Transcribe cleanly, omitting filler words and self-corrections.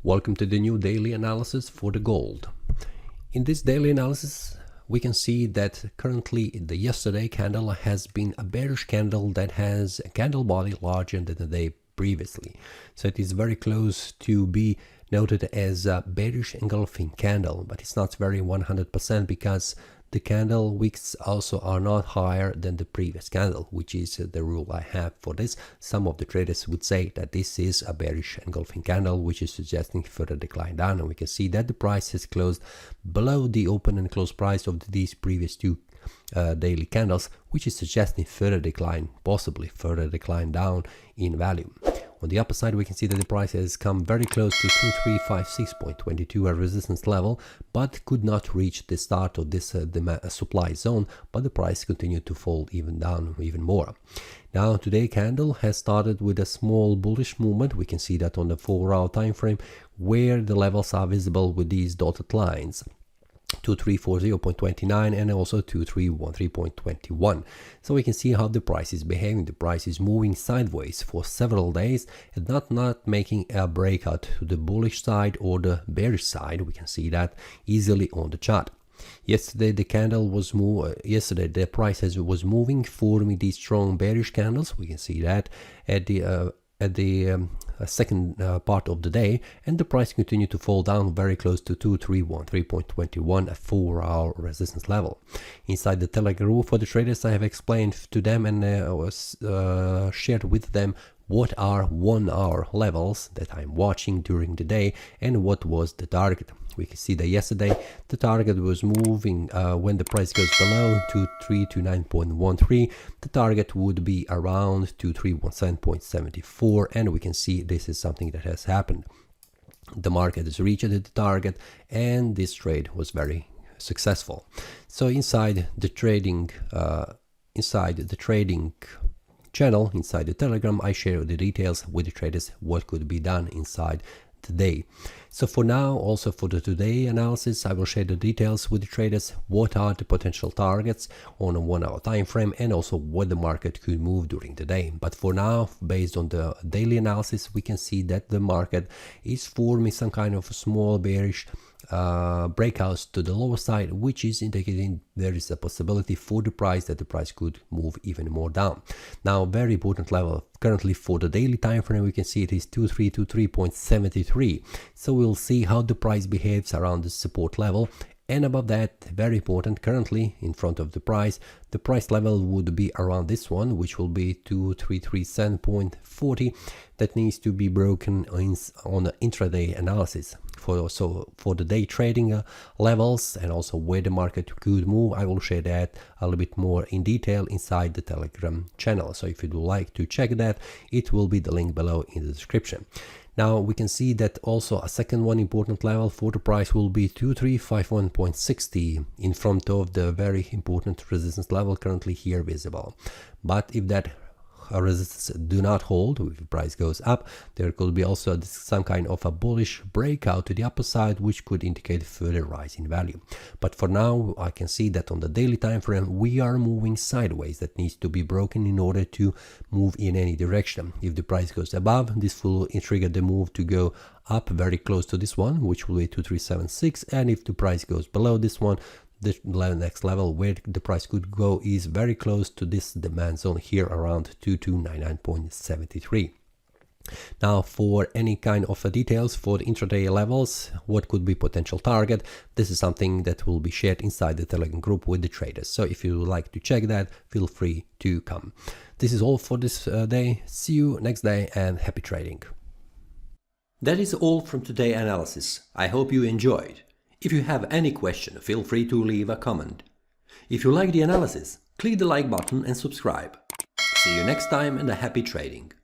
Welcome to the new daily analysis for the gold. In this daily analysis, we can see that currently the yesterday candle has been a bearish candle that has a candle body larger than the day previously. So it is very close to be noted as a bearish engulfing candle, but it's not very 100% because the candle wicks also are not higher than the previous candle, which is the rule I have for this. Some of the traders would say that this is a bearish engulfing candle, which is suggesting further decline down, and we can see that the price has closed below the open and close price of these previous two daily candles, which is suggesting further decline, possibly further decline down in value. On the upper side, we can see that the price has come very close to 2356.22, a resistance level, but could not reach the start of this supply zone, but the price continued to fall even more. Now, today candle has started with a small bullish movement. We can see that on the 4-hour time frame, where the levels are visible with these dotted lines. 2340.29 and also 2313.21. So we can see how the price is behaving. The price is moving sideways for several days and not making a breakout to the bullish side or the bearish side. We can see that easily on the chart. Yesterday the candle was the price was moving, forming these strong bearish candles. We can see that at the second part of the day, and the price continued to fall down very close to 2313.21, a 4-hour resistance level. Inside the Telegram group for the traders, I have explained to them and shared with them what are 1-hour levels that I'm watching during the day and what was the target. We can see that yesterday the target was moving when the price goes below 2329.13. The target would be around 2317.74, and we can see this is something that has happened. The market has reached the target, and this trade was very successful. So inside the trading channel, inside the Telegram, I share the details with the traders what could be done inside today. So for now, also for the today analysis, I will share the details with the traders, what are the potential targets on a 1-hour time frame, and also what the market could move during the day. But for now, based on the daily analysis, we can see that the market is forming some kind of small bearish breakouts to the lower side, which is indicating there is a possibility for the price that the price could move even more down. Now, very important level currently for the daily time frame, we can see it is 2323.73. So we'll see how the price behaves around the support level. And above that, very important, currently in front of the price level would be around this one, which will be 2337.40. That needs to be broken on the intraday analysis. For the day trading levels and also where the market could move, I will share that a little bit more in detail inside the Telegram channel. So if you would like to check that, it will be the link below in the description. Now we can see that also a second one important level for the price will be 2351.60 in front of the very important resistance level currently here visible. But if that resistance do not hold, if the price goes up, there could be also some kind of a bullish breakout to the upper side, which could indicate further rise in value. But for now, I can see that on the daily time frame we are moving sideways. That needs to be broken in order to move in any direction. If the price goes above, this will trigger the move to go up very close to this one, which will be 2376, and if the price goes below this one, the next level where the price could go is very close to this demand zone here around 2299.73. Now, for any kind of details for the intraday levels, what could be potential target, this is something that will be shared inside the Telegram group with the traders. So if you would like to check that, feel free to come. This is all for this day. See you next day and happy trading. That is all from today's analysis. I hope you enjoyed. If you have any question, feel free to leave a comment. If you like the analysis, click the like button and subscribe. See you next time and a happy trading.